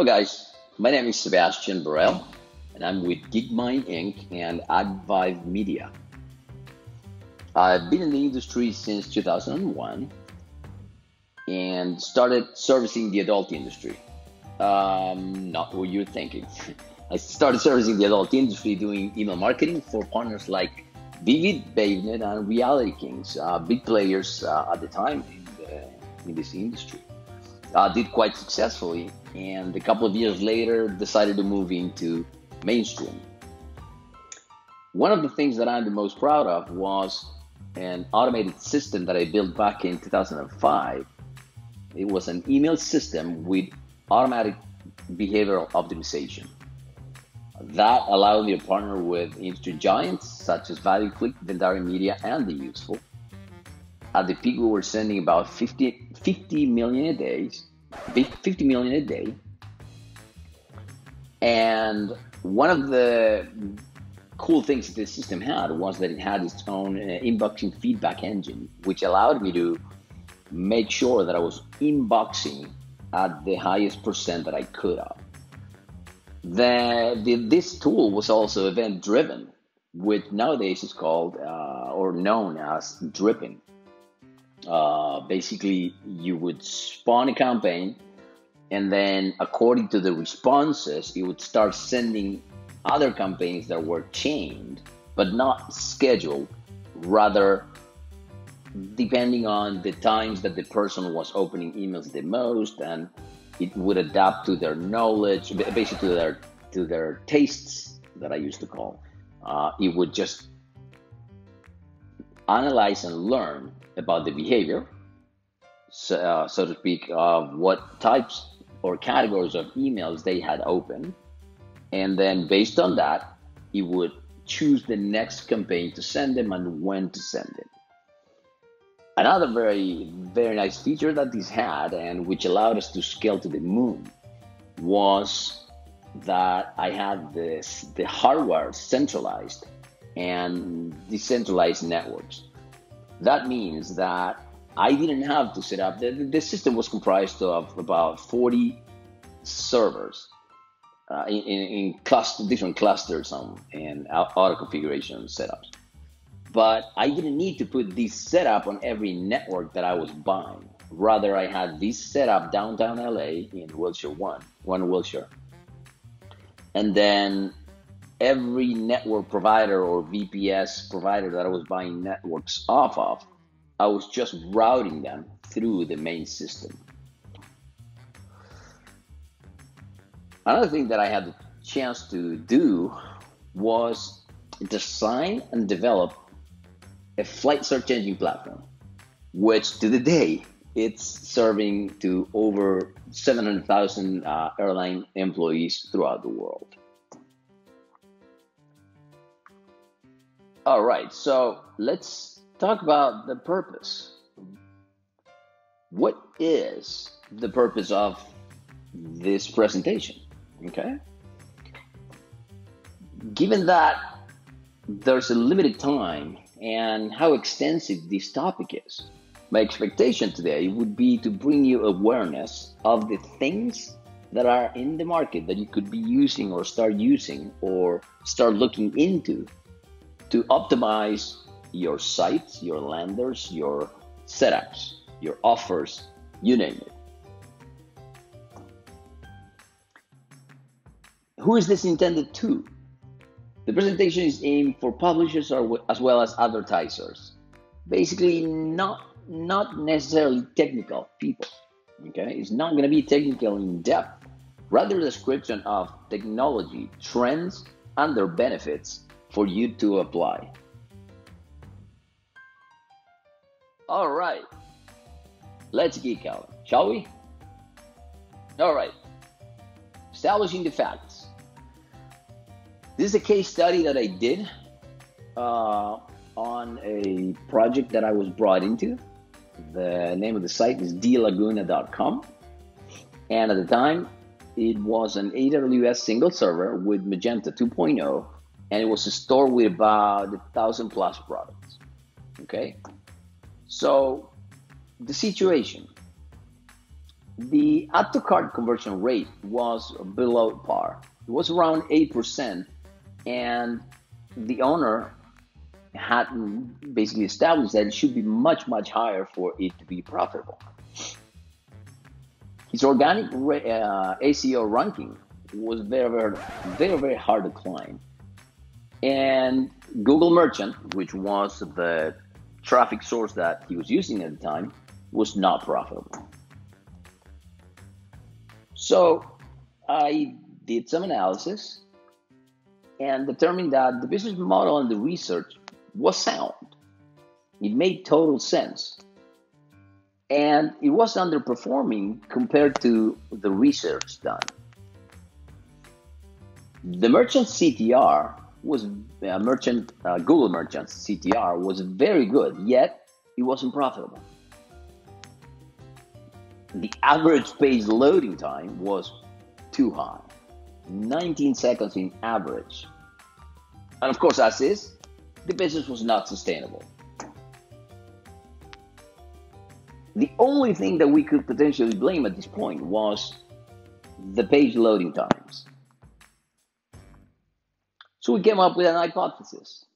guys, my name is Sebastian Burrell, and I'm with GeekMind Inc. and Advive Media. I've been in the industry since 2001 and started servicing the adult industry. Not what you're thinking. I started servicing the adult industry doing email marketing for partners like Vivid, BabeNet, and Reality Kings, big players at the time in this industry. Did quite successfully, and a couple of years later decided to move into mainstream. One of the things that I'm the most proud of was an automated system that I built back in 2005. It was an email system with automatic behavioral optimization. That allowed me to partner with industry giants such as ValueClick, Vendari Media, and The Useful. At the peak, we were sending about 50 million a day, 50 million a day. And one of the cool things this system had was that it had its own inboxing feedback engine, which allowed me to make sure that I was inboxing at the highest percent that I could have. This tool was also event driven, which nowadays is called or known as dripping. Basically, you would spawn a campaign, and then according to the responses, you would start sending other campaigns that were chained, but not scheduled, rather depending on the times that the person was opening emails the most, and it would adapt to their knowledge, basically to their tastes that I used to call. It would just analyze and learn about the behavior, so to speak, of what types or categories of emails they had opened. And then based on that, it would choose the next campaign to send them and when to send it. Another very, very nice feature that this had, and which allowed us to scale to the moon, was that I had the hardware centralized and decentralized networks. That means that I didn't have to set up, the system was comprised of about 40 servers in different clusters and auto configuration setups. But I didn't need to put this setup on every network that I was buying. Rather, I had this setup downtown LA in Wilshire 1 Wilshire. And then every network provider or VPS provider that I was buying networks off of, I was just routing them through the main system. Another thing that I had the chance to do was design and develop a flight search engine platform, which to the day, it's serving to over 700,000 airline employees throughout the world. All right, so let's talk about the purpose. What is the purpose of this presentation? Okay. Given that there's a limited time and how extensive this topic is, my expectation today would be to bring you awareness of the things that are in the market that you could be using or start using or start looking into to optimize your sites, your landers, your setups, your offers, you name it. Who is this intended to? The presentation is aimed for publishers as well as advertisers. Basically, not necessarily technical people. Okay, it's not going to be technical in depth, rather a description of technology, trends, and their benefits for you to apply. All right, let's geek out, shall we? All right, establishing the facts. This is a case study that I did on a project that I was brought into. The name of the site is dlaguna.com. And at the time, it was an AWS single server with Magenta 2.0, and it was a store with about 1,000 plus products. Okay? So, the situation. The add to cart conversion rate was below par. It was around 8%, and the owner had basically established that it should be much, much higher for it to be profitable. His organic ACO ranking was very, very, very, very hard to climb. And Google Merchant, which was the traffic source that he was using at the time, was not profitable. So I did some analysis and determined that the business model and the research was sound. It made total sense. And it was underperforming compared to the research done. The merchant CTR was Google Merchant CTR was very good, yet it wasn't profitable. The average page loading time was too high, 19 seconds in average. And of course, as is, the business was not sustainable. The only thing that we could potentially blame at this point was the page loading times. So we came up with an hypothesis.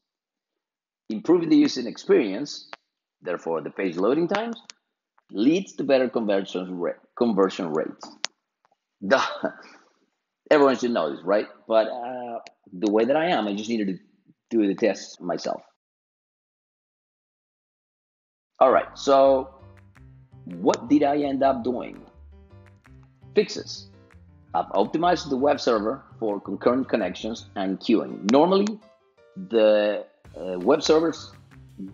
Improving the user experience, therefore the page loading times, leads to better conversion rates. Everyone should know this, right? But the way that I am, I just needed to do the test myself. All right, so what did I end up doing? Fixes. I've optimized the web server for concurrent connections and queuing. Normally, the web servers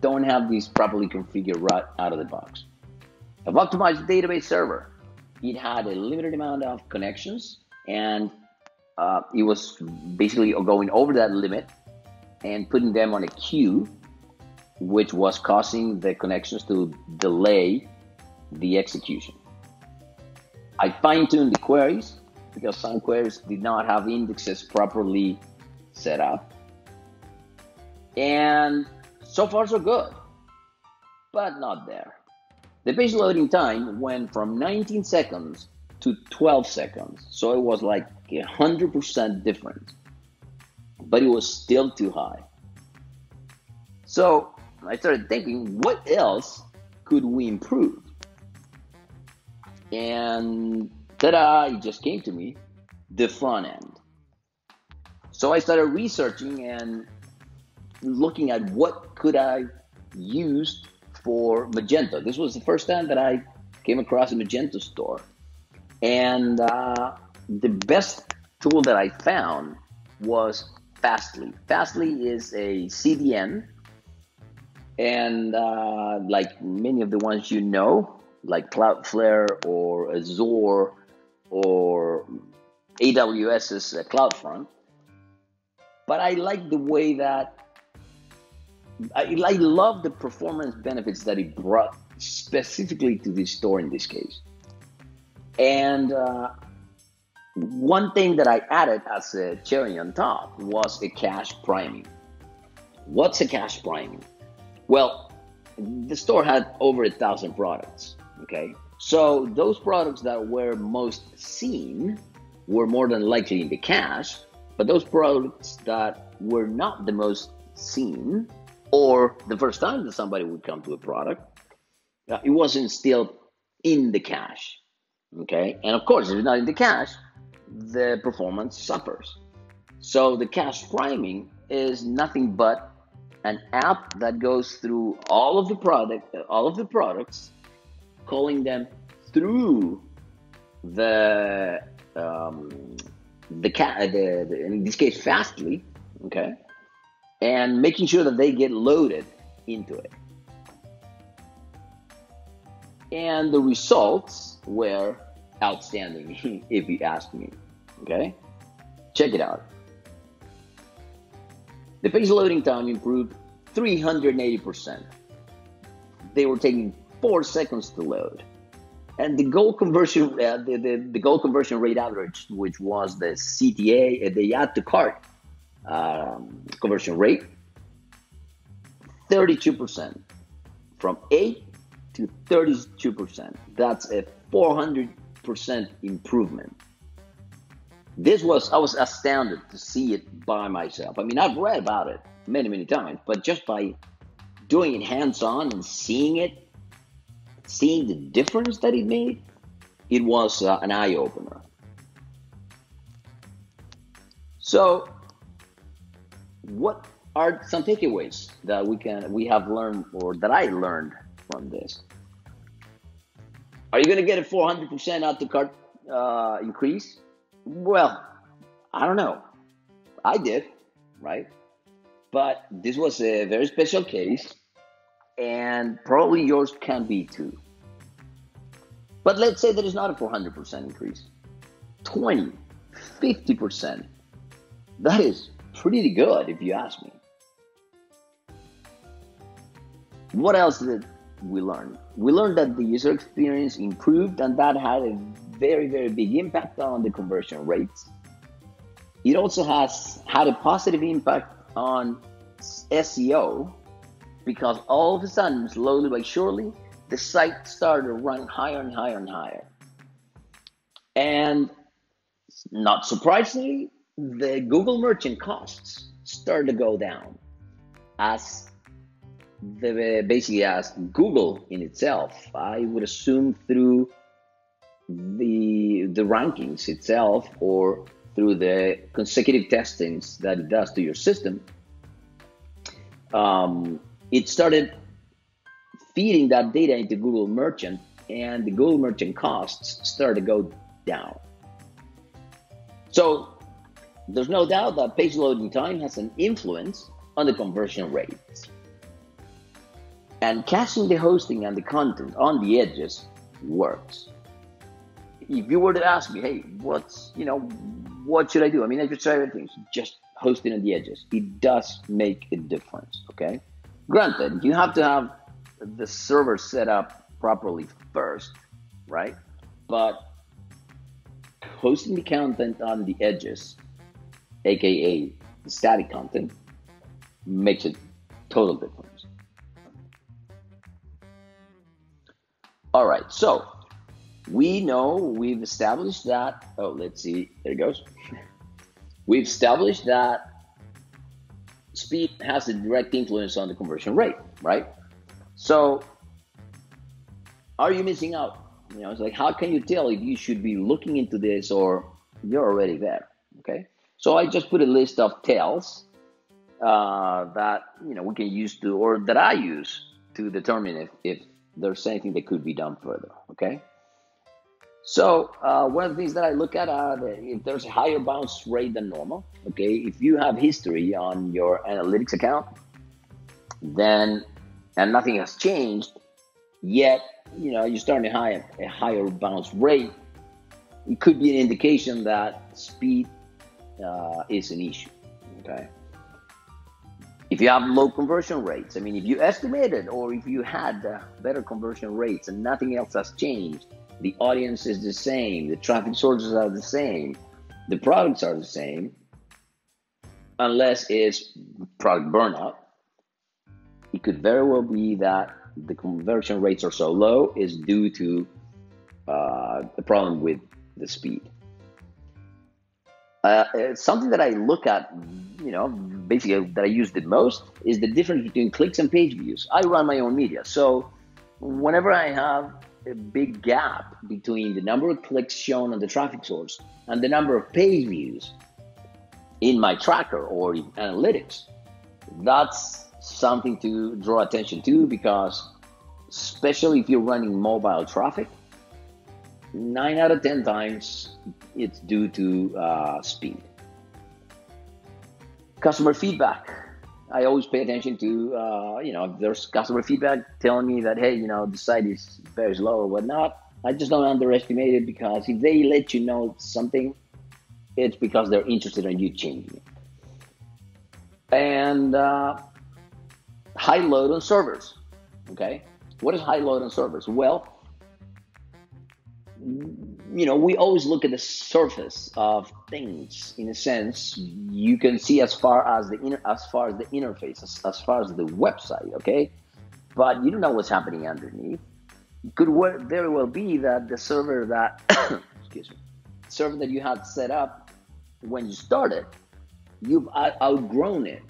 don't have these properly configured right out of the box. I've optimized the database server. It had a limited amount of connections, and it was basically going over that limit and putting them on a queue, which was causing the connections to delay the execution. I fine-tuned the queries because some queries did not have indexes properly set up. And so far so good, but not there. The page loading time went from 19 seconds to 12 seconds. So it was like 100% different, but it was still too high. So I started thinking, what else could we improve? And ta-da, it just came to me, the front end. So I started researching and looking at what could I use for Magento. This was the first time that I came across a Magento store. And the best tool that I found was Fastly. Fastly is a CDN, and like many of the ones you know, like Cloudflare or Azure or AWS's CloudFront. But I like the way that I love the performance benefits that it brought specifically to this store in this case. And one thing that I added as a cherry on top was a cache priming. What's a cache priming? Well, the store had over 1,000 products, okay? So those products that were most seen were more than likely in the cache, but those products that were not the most seen, or the first time that somebody would come to a product, it wasn't still in the cache, okay? And of course, if it's not in the cache, the performance suffers. So the cache priming is nothing but an app that goes through all of the products, calling them through the in this case Fastly, okay, and making sure that they get loaded into it. And the results were outstanding, if you ask me. Okay, check it out. The page loading time improved 380%. They were taking 4 seconds to load, and the goal conversion, the goal conversion rate average, which was the CTA, the add to cart conversion rate, 32%, from 8 to 32%. That's a 400 improvement. I was astounded to see it by myself. I mean, I've read about it many, many times, but just by doing it hands-on and seeing the difference that it made, it was an eye-opener. So, what are some takeaways that we have learned, or that I learned from this? Are you going to get a 400% add to cart increase? Well, I don't know. I did, right? But this was a very special case, and probably yours can be too. But let's say that it's not a 400% increase. 20, 50%. That is pretty good if you ask me. What else did we learn? We learned that the user experience improved, and that had a very, very big impact on the conversion rates. It also has had a positive impact on SEO, because all of a sudden, slowly but surely, the site started running higher and higher and higher. And not surprisingly, the Google merchant costs started to go down as Google in itself, I would assume through the rankings itself, or through the consecutive testings that it does to your system, it started feeding that data into Google Merchant, and the Google Merchant costs started to go down. So there's no doubt that page loading time has an influence on the conversion rates. And caching the hosting and the content on the edges works. If you were to ask me, hey, what should I do? I mean, I could try everything, just hosting on the edges. It does make a difference, okay? Granted, you have to have the server set up properly first, right? But hosting the content on the edges, aka the static content, makes a total difference. All right, so we've established that, let's see, there it goes. We've established that speed has a direct influence on the conversion rate, right? So are you missing out? It's like, how can you tell if you should be looking into this or you're already there, okay? So I just put a list of tells that, we can use to, or that I use to determine if there's anything that could be done further, okay? So one of the things that I look at, if there's a higher bounce rate than normal, okay? If you have history on your analytics account, then, and nothing has changed, yet, you're starting a higher bounce rate, it could be an indication that speed is an issue, okay? If you have low conversion rates, I mean, if you estimated, or if you had better conversion rates and nothing else has changed, the audience is the same, the traffic sources are the same, the products are the same, unless it's product burnout, it could very well be that the conversion rates are so low is due to the problem with the speed. It's something that I look at, basically that I use the most is the difference between clicks and page views. I run my own media, so whenever I have a big gap between the number of clicks shown on the traffic source and the number of page views in my tracker or in analytics, that's something to draw attention to, because especially if you're running mobile traffic, 9 out of 10 times it's due to speed. Customer feedback. I always pay attention to, if there's customer feedback telling me that, hey, the site is very slow or whatnot, I just don't underestimate it, because if they let you know something, it's because they're interested in you changing it. And high load on servers, okay? What is high load on servers? Well, we always look at the surface of things. In a sense, you can see as far as the interface, as far as the website, okay? But you don't know what's happening underneath. very well be that the server that excuse me, server that you had set up when you started, you've outgrown it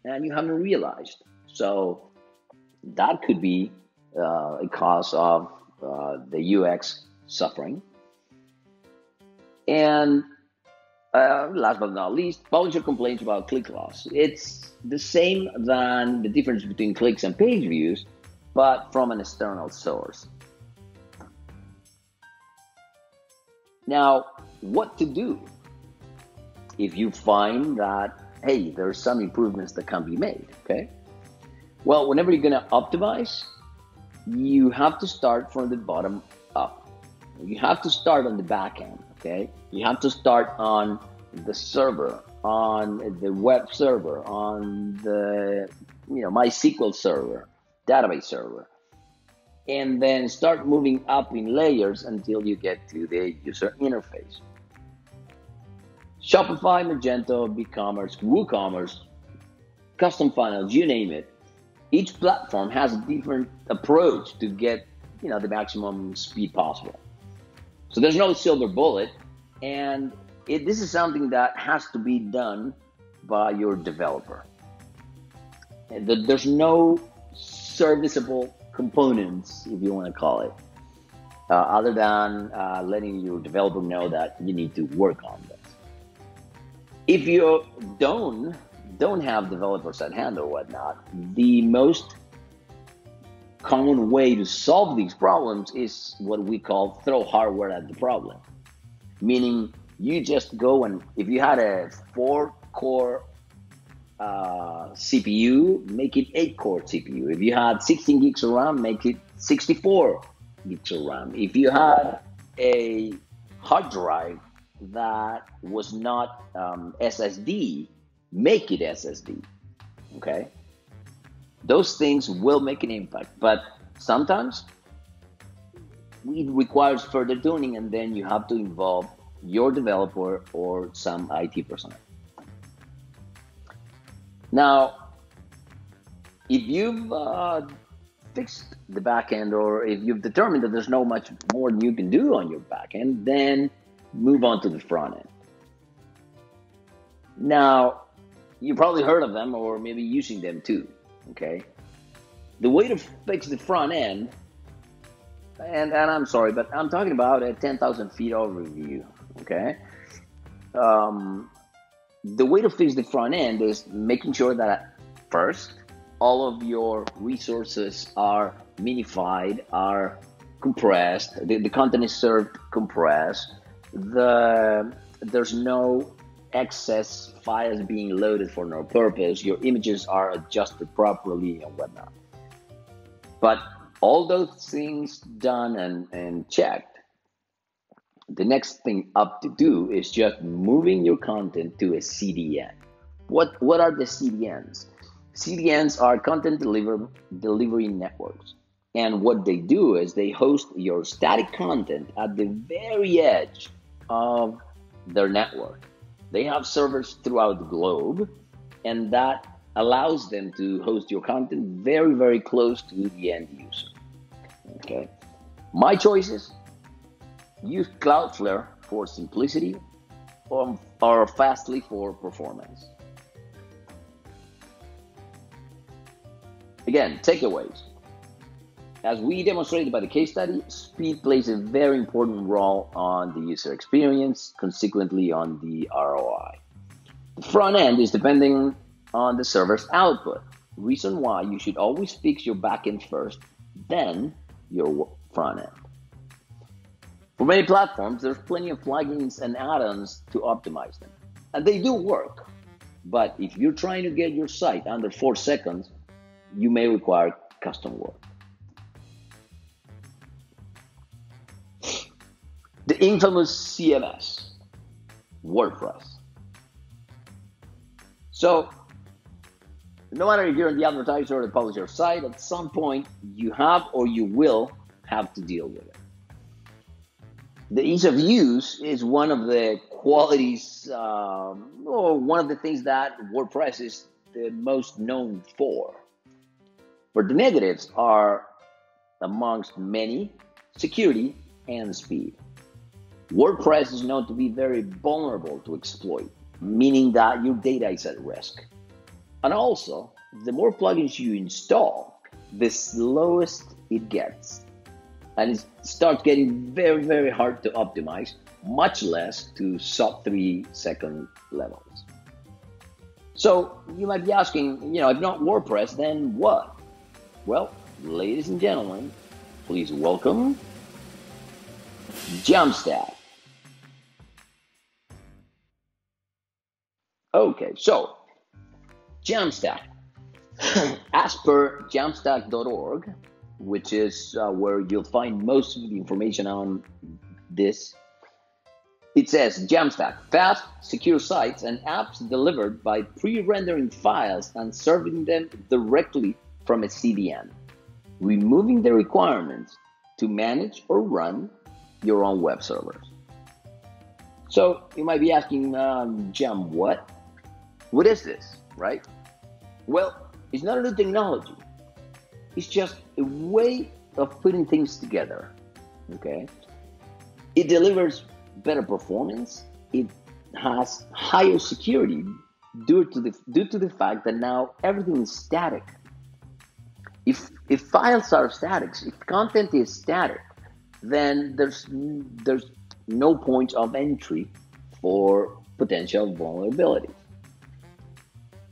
and you haven't realized. So that could be a cause of the UX suffering. And last but not least, publish your complaints about click loss. It's the same than the difference between clicks and page views, but from an external source. Now, what to do if you find that, hey, there's some improvements that can be made, okay? Well, whenever you're gonna optimize, you have to start from the bottom up. You have to start on the back end, okay? You have to start on the server, on the web server, on the MySQL server, database server, and then start moving up in layers until you get to the user interface. Shopify, Magento, BigCommerce, WooCommerce, custom funnels, you name it. Each platform has a different approach to get the maximum speed possible. So there's no silver bullet, and this is something that has to be done by your developer. There's no serviceable components, if you want to call it, other than letting your developer know that you need to work on this. If you don't have developers at hand or whatnot, the most common way to solve these problems is what we call throw hardware at the problem. Meaning you just go and if you had a 4-core CPU, make it 8-core CPU. If you had 16 gigs of RAM, make it 64 gigs of RAM. If you had a hard drive that was not SSD, make it SSD, okay? Those things will make an impact, but sometimes it requires further tuning, and then you have to involve your developer or some IT personnel. Now, if you've fixed the backend, or if you've determined that there's no much more you can do on your backend, then move on to the front end. Now, you probably heard of them or maybe using them too, okay? The way to fix the front end, and I'm sorry, but I'm talking about a 10,000 feet overview, okay? The way to fix the front end is making sure that first, all of your resources are minified, are compressed, the content is served compressed, there's no excess files being loaded for no purpose, your images are adjusted properly and whatnot. But all those things done and checked, the next thing up to do is just moving your content to a CDN. What are the CDNs? CDNs are content delivery networks. And what they do is they host your static content at the very edge of their network. They have servers throughout the globe, and that allows them to host your content very, very close to the end user. Okay. My choices: use Cloudflare for simplicity or Fastly for performance. Again, takeaways. As we demonstrated by the case study, speed plays a very important role on the user experience, consequently on the ROI. The front end is depending on the server's output. Reason why you should always fix your backend first, then your front end. For many platforms, there's plenty of plugins and add-ons to optimize them. And they do work. But if you're trying to get your site under 4 seconds, you may require custom work. The infamous CMS, WordPress. So, no matter if you're the advertiser or the publisher side, at some point you have or you will have to deal with it. The ease of use is one of the qualities, or one of the things that WordPress is the most known for. But the negatives are amongst many, security and speed. WordPress is known to be very vulnerable to exploit, meaning that your data is at risk. And also, the more plugins you install, the slowest it gets. And it starts getting very, very hard to optimize, much less to sub 3-second levels. So you might be asking, if not WordPress, then what? Well, ladies and gentlemen, please welcome Jamstack. Okay, so Jamstack. As per jamstack.org, which is where you'll find most of the information on this, it says Jamstack, fast, secure sites and apps delivered by pre-rendering files and serving them directly from a CDN, removing the requirements to manage or run your own web servers. So you might be asking, Jam, what? What is this, right? Well, it's not a new technology. It's just a way of putting things together, okay? It delivers better performance. It has higher security due to the fact that now everything is static. If files are static, if content is static, then there's no point of entry for potential vulnerabilities.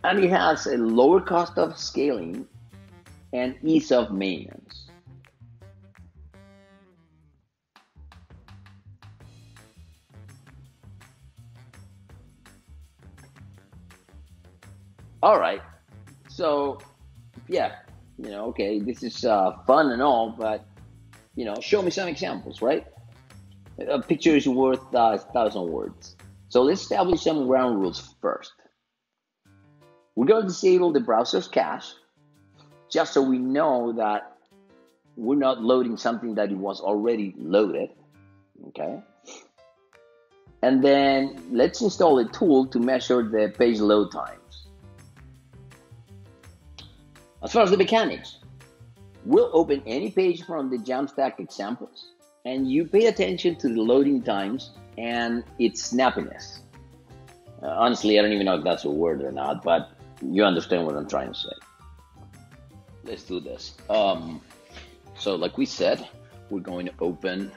And it has a lower cost of scaling and ease of maintenance. All right, so yeah, okay, this is fun and all, but show me some examples, right? A picture is worth 1,000 words. So let's establish some ground rules first. We're going to disable the browser's cache, just so we know that we're not loading something that it was already loaded, okay? And then let's install a tool to measure the page load times. As far as the mechanics, we'll open any page from the Jamstack examples, and you pay attention to the loading times and its snappiness. Honestly, I don't even know if that's a word or not, but you understand what I'm trying to say. Let's do this. So like we said, we're going to open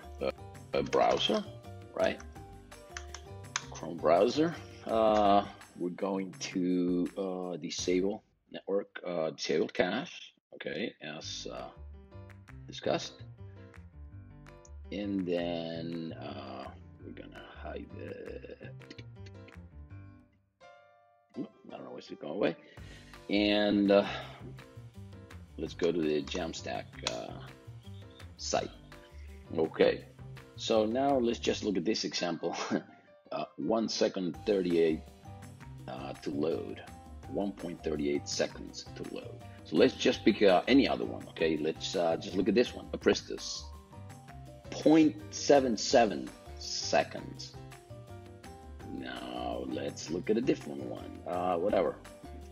a browser, right? Chrome browser. We're going to disable network, disable cache, okay, as discussed. And then we're gonna hide the, I don't know what's it going away. And let's go to the Jamstack site. Okay, so now let's just look at this example. 1 second 38 to load, 1.38 seconds to load. So let's just pick any other one, okay? Let's just look at this one, Apristus, 0.77 seconds. Now let's look at a different one, whatever.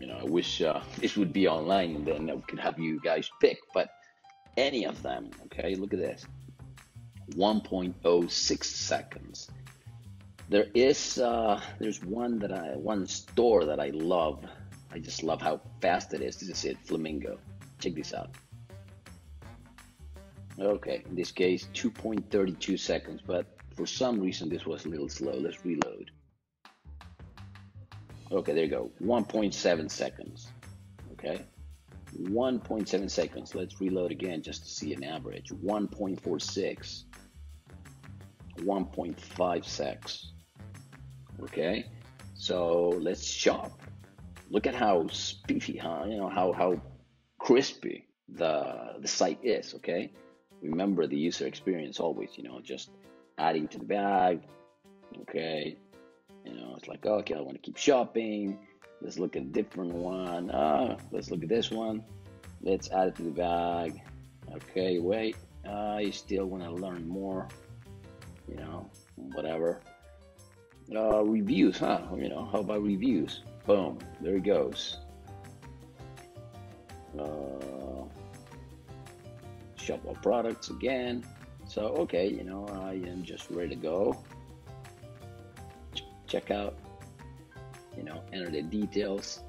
I wish this would be online and then I could have you guys pick, but any of them, okay? Look at this, 1.06 seconds. There's one store that I love. I just love how fast it is. This is it, Flamingo. Check this out. Okay, in this case, 2.32 seconds, but for some reason this was a little slow. Let's reload. Okay, there you go, 1.7 seconds. Okay, 1.7 seconds. Let's reload again just to see an average. 1.46, 1.5 secs. Okay, so let's shop. Look at how spiffy, how crispy the site is. Okay, remember the user experience always. Just adding to the bag. Okay, it's like, okay, I want to keep shopping. Let's look at a different one. Let's look at this one. Let's add it to the bag. Okay, wait. I still want to learn more. Whatever. Reviews, huh? How about reviews? Boom, there it goes. shop all products again. So, okay, I am just ready to go. Check out, enter the details.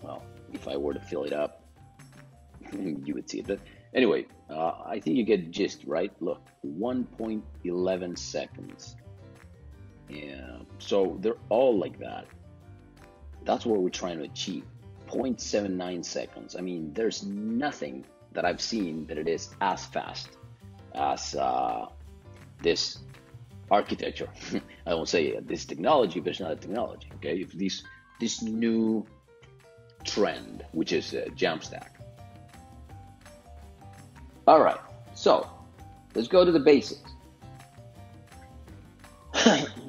Well, if I were to fill it up, you would see it. But anyway, I think you get the gist, right? Look, 1.11 seconds. Yeah, so they're all like that. That's what we're trying to achieve. 0.79 seconds. I mean, there's nothing that I've seen that it is as fast as this architecture. I won't say this technology, but it's not a technology. Okay, if this new trend, which is Jamstack. All right, so let's go to the basics.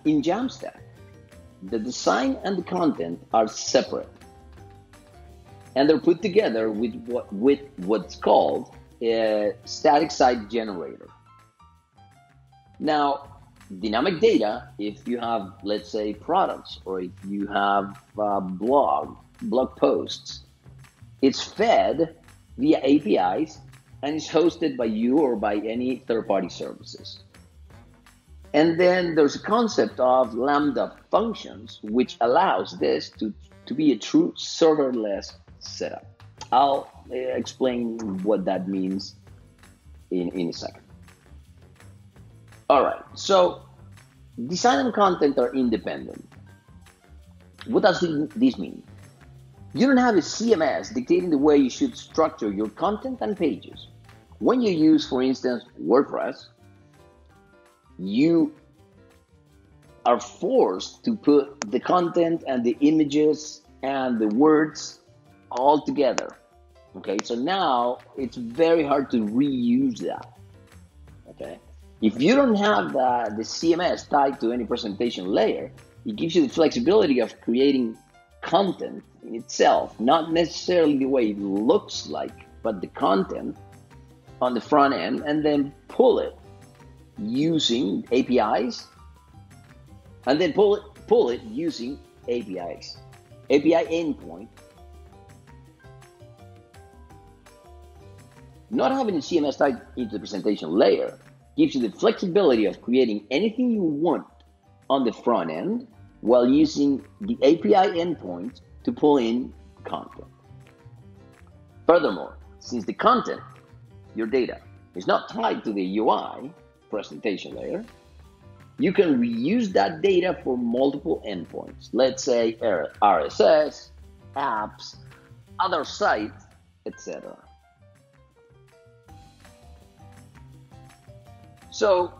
In Jamstack, the design and the content are separate, and they're put together with what's called a static site generator. Now, dynamic data, if you have, let's say, products, or if you have blog posts, it's fed via APIs and is hosted by you or by any third-party services. And then there's a concept of Lambda functions, which allows this to be a true serverless setup. I'll explain what that means in a second. All right, so design and content are independent. What does this mean? You don't have a CMS dictating the way you should structure your content and pages. When you use, for instance, WordPress, you are forced to put the content and the images and the words all together. Okay, so now it's very hard to reuse that. Okay, if you don't have the CMS tied to any presentation layer, it gives you the flexibility of creating content in itself, not necessarily the way it looks like, but the content on the front end, and then pull it using APIs, and then pull it using APIs, API endpoint. Not having a CMS tied into the presentation layer gives you the flexibility of creating anything you want on the front end while using the API endpoint to pull in content. Furthermore, since the content, your data, is not tied to the UI presentation layer, you can reuse that data for multiple endpoints. Let's say RSS, apps, other sites, etc. So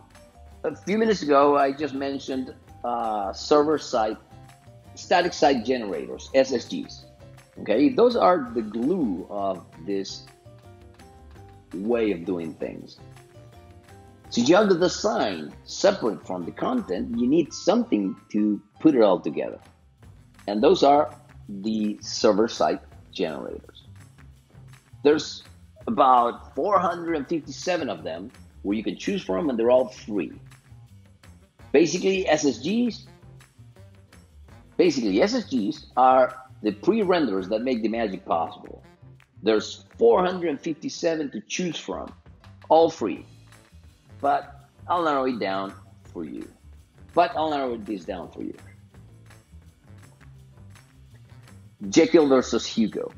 a few minutes ago, I just mentioned server-side, static site generators, SSGs. Okay, those are the glue of this way of doing things. Since you have the design separate from the content, you need something to put it all together. And those are the server-side generators. There's about 457 of them where you can choose from, and they're all free. Basically, SSGs are the pre-renders that make the magic possible. There's 457 to choose from, all free. But I'll narrow this down for you. Jekyll versus Hugo.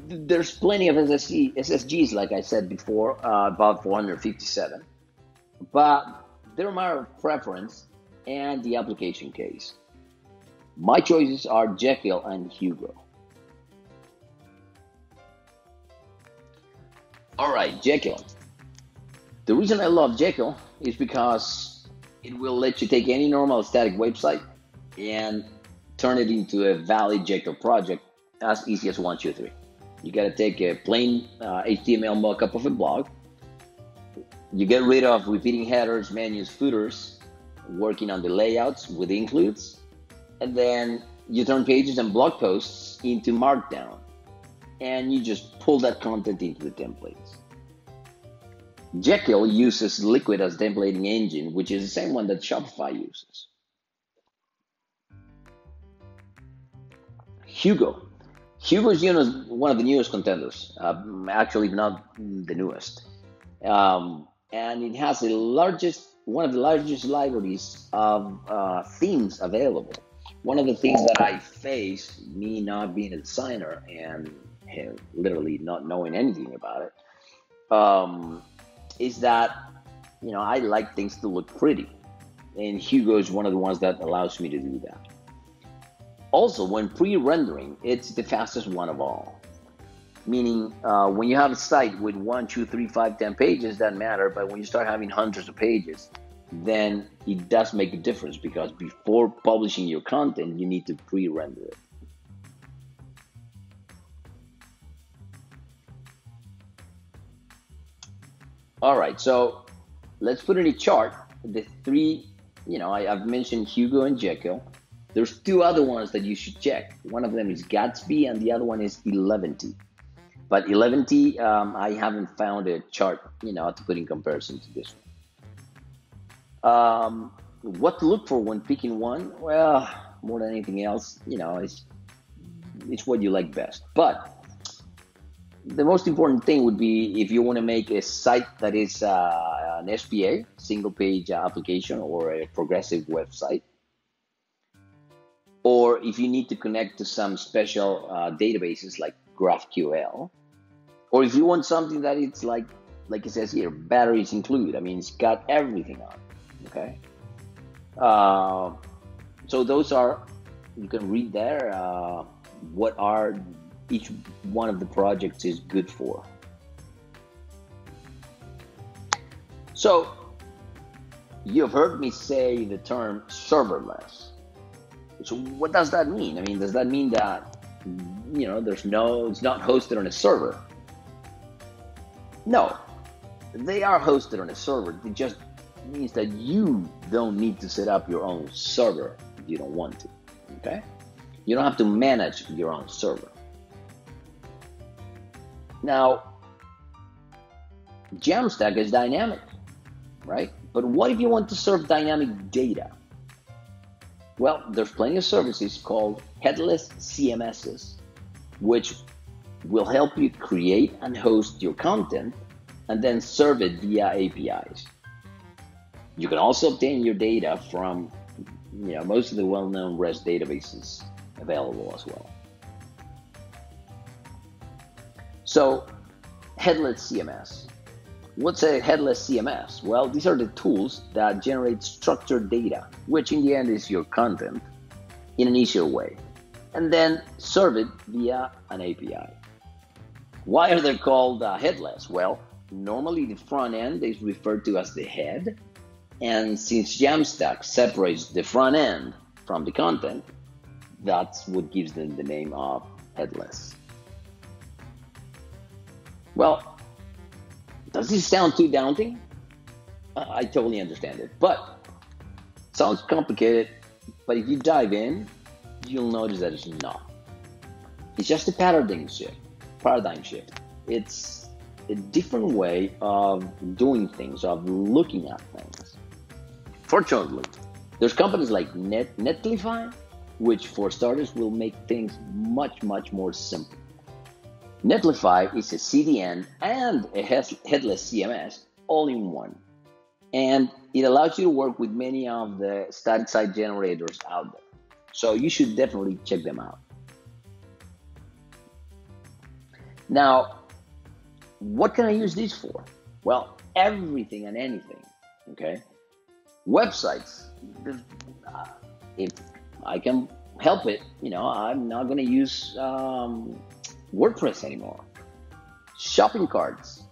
There's plenty of SSGs, like I said before, about 457. But they're a matter of preference and the application case. My choices are Jekyll and Hugo. All right, Jekyll. The reason I love Jekyll is because it will let you take any normal static website and turn it into a valid Jekyll project as easy as 1, 2, 3. You got to take a plain HTML mockup of a blog. You get rid of repeating headers, menus, footers, working on the layouts with includes, and then you turn pages and blog posts into Markdown, and you just pull that content into the templates. Jekyll uses Liquid as templating engine, which is the same one that Shopify uses. Hugo. Hugo is one of the newest contenders, actually not the newest, and it has one of the largest libraries of themes available. One of the things that I face, me not being a designer and literally not knowing anything about it, is that I like things to look pretty, and Hugo is one of the ones that allows me to do that. Also, when pre-rendering, it's the fastest one of all. Meaning, when you have a site with 1, 2, 3, 5, 10 pages, doesn't matter. But when you start having hundreds of pages, then it does make a difference, because before publishing your content, you need to pre-render it. All right, so let's put in a chart the three. I've mentioned Hugo and Jekyll. There's two other ones that you should check. One of them is Gatsby, and the other one is Eleventy. But Eleventy, I haven't found a chart, to put in comparison to this one. What to look for when picking one? Well, more than anything else, it's what you like best. But the most important thing would be if you want to make a site that is an SPA, single page application, or a progressive website, or if you need to connect to some special databases like GraphQL, or if you want something that it's like it says here, batteries included. I mean, it's got everything on it, okay? So those are, you can read there what are each one of the projects is good for. So you've heard me say the term serverless. So what does that mean? I mean, does that mean that it's not hosted on a server? No, they are hosted on a server. It just means that you don't need to set up your own server if you don't want to. Okay, you don't have to manage your own server. Now, Jamstack is dynamic, right? But what if you want to serve dynamic data? Well, there's plenty of services called headless CMSs, which will help you create and host your content and then serve it via APIs. You can also obtain your data from most of the well-known REST databases available as well. So, headless CMS. What's a headless CMS? Well, these are the tools that generate structured data, which in the end is your content, in an easier way, and then serve it via an API. Why are they called headless? Well, normally the front end is referred to as the head, and since Jamstack separates the front end from the content, that's what gives them the name of headless. Well, does this sound too daunting? I totally understand it, but it sounds complicated. But if you dive in, you'll notice that it's not. It's just a paradigm shift. It's a different way of doing things, of looking at things. Fortunately, there's companies like Netlify, which for starters will make things much, much more simple. Netlify is a CDN and a headless CMS all in one. And it allows you to work with many of the static site generators out there. So you should definitely check them out. Now, what can I use these for? Well, everything and anything, okay? Websites, if I can help it, I'm not gonna use WordPress anymore. Shopping carts,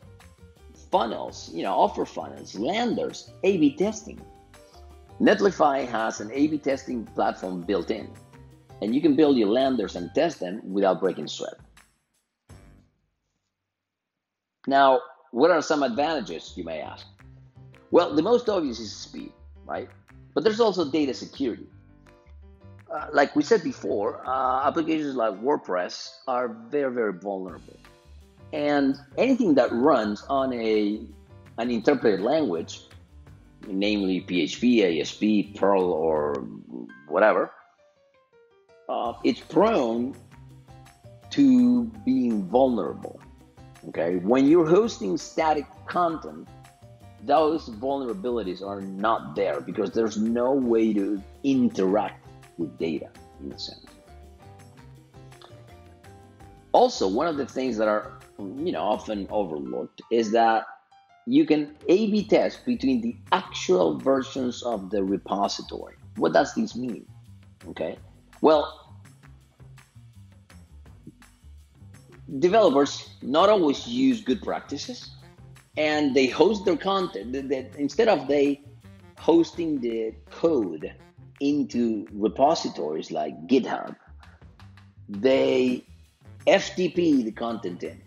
funnels, offer funnels, landers, A/B testing. Netlify has an A/B testing platform built in, and you can build your landers and test them without breaking sweat. Now, what are some advantages, you may ask? Well, the most obvious is speed, right? But there's also data security. Like we said before, applications like WordPress are very, very vulnerable. And anything that runs on an interpreted language, namely PHP, ASP, Perl, or whatever, it's prone to being vulnerable. Okay, when you're hosting static content, those vulnerabilities are not there because there's no way to interact with data in a sense. Also, one of the things that are often overlooked is that you can A/B test between the actual versions of the repository. What does this mean? Okay, well, developers not always use good practices, and they host their content instead of they hosting the code into repositories like GitHub, they FTP the content in.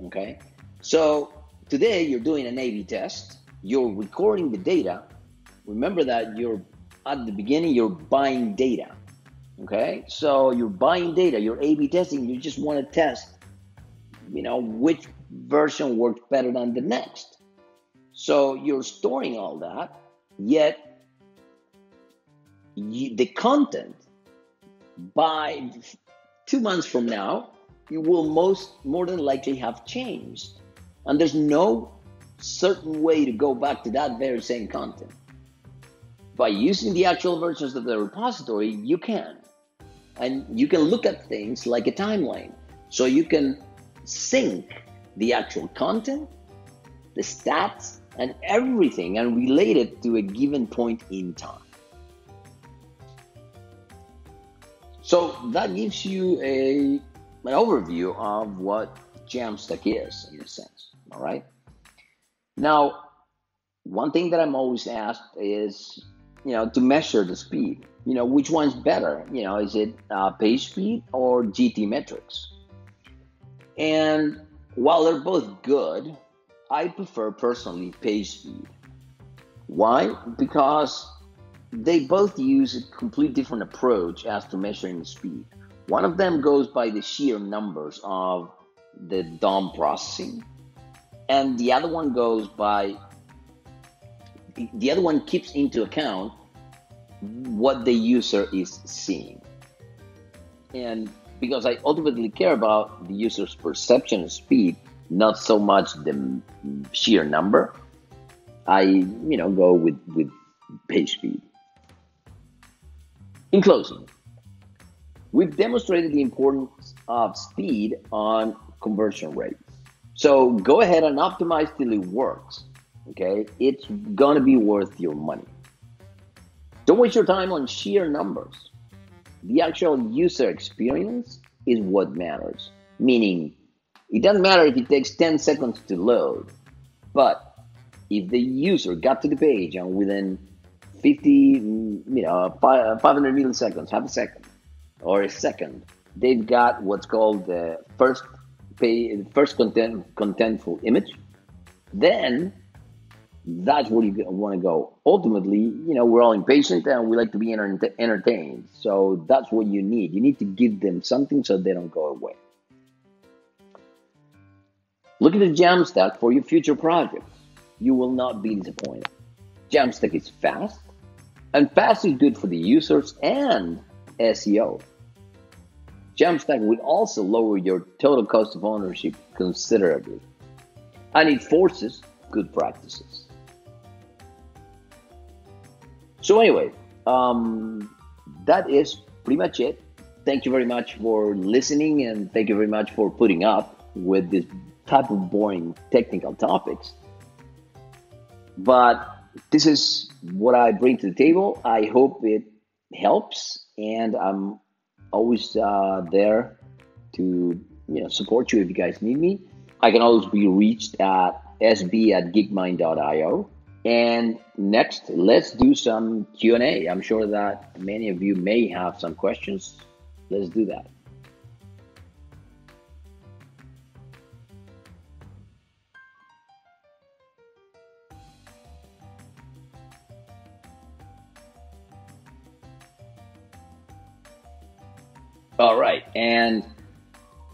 Okay, so today you're doing an A/B test, you're recording the data. Remember that you're at the beginning, you're buying data. Okay, so you're buying data, you're A/B testing, you just want to test, which version works better than the next. So you're storing all that, yet the content by 2 months from now, you will more than likely have changed. And there's no certain way to go back to that very same content. By using the actual versions of the repository, you can. And you can look at things like a timeline. So you can sync the actual content, the stats, and everything and relate it to a given point in time. So that gives you an overview of what Jamstack is, in a sense, all right? Now, one thing that I'm always asked is, to measure the speed, which one's better? Is it page speed or GTmetrix? And while they're both good, I prefer personally page speed. Why? Because they both use a completely different approach as to measuring speed. One of them goes by the sheer numbers of the DOM processing, and the other one goes by, the other one keeps into account what the user is seeing. And because I ultimately care about the user's perception of speed, not so much the sheer number, I go with page speed. In closing, we've demonstrated the importance of speed on conversion rates. So go ahead and optimize till it works. Okay, it's gonna be worth your money. Don't waste your time on sheer numbers. The actual user experience is what matters. Meaning, it doesn't matter if it takes 10 seconds to load, but if the user got to the page and within 500 milliseconds, half a second, or a second, they've got what's called the first contentful image, then that's where you want to go. Ultimately, we're all impatient and we like to be entertained. So that's what you need. You need to give them something so they don't go away. Look at the Jamstack for your future projects. You will not be disappointed. Jamstack is fast, and fast is good for the users and SEO. Jamstack will also lower your total cost of ownership considerably, and it forces good practices. So anyway, that is pretty much it. Thank you very much for listening, and thank you very much for putting up with this type of boring technical topics. But this is what I bring to the table. I hope it helps, and I'm always there to support you if you guys need me. I can always be reached at sb@geekmind.io. And next, let's do some Q&A. I'm sure that many of you may have some questions. Let's do that. All right. And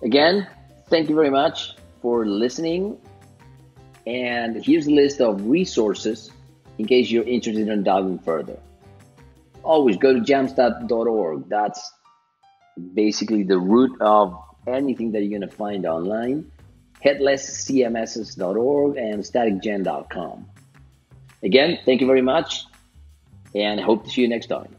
again, thank you very much for listening. And here's a list of resources in case you're interested in diving further. Always go to jamstack.org. That's basically the root of anything that you're going to find online, headlesscmss.org and staticgen.com. Again, thank you very much, and hope to see you next time.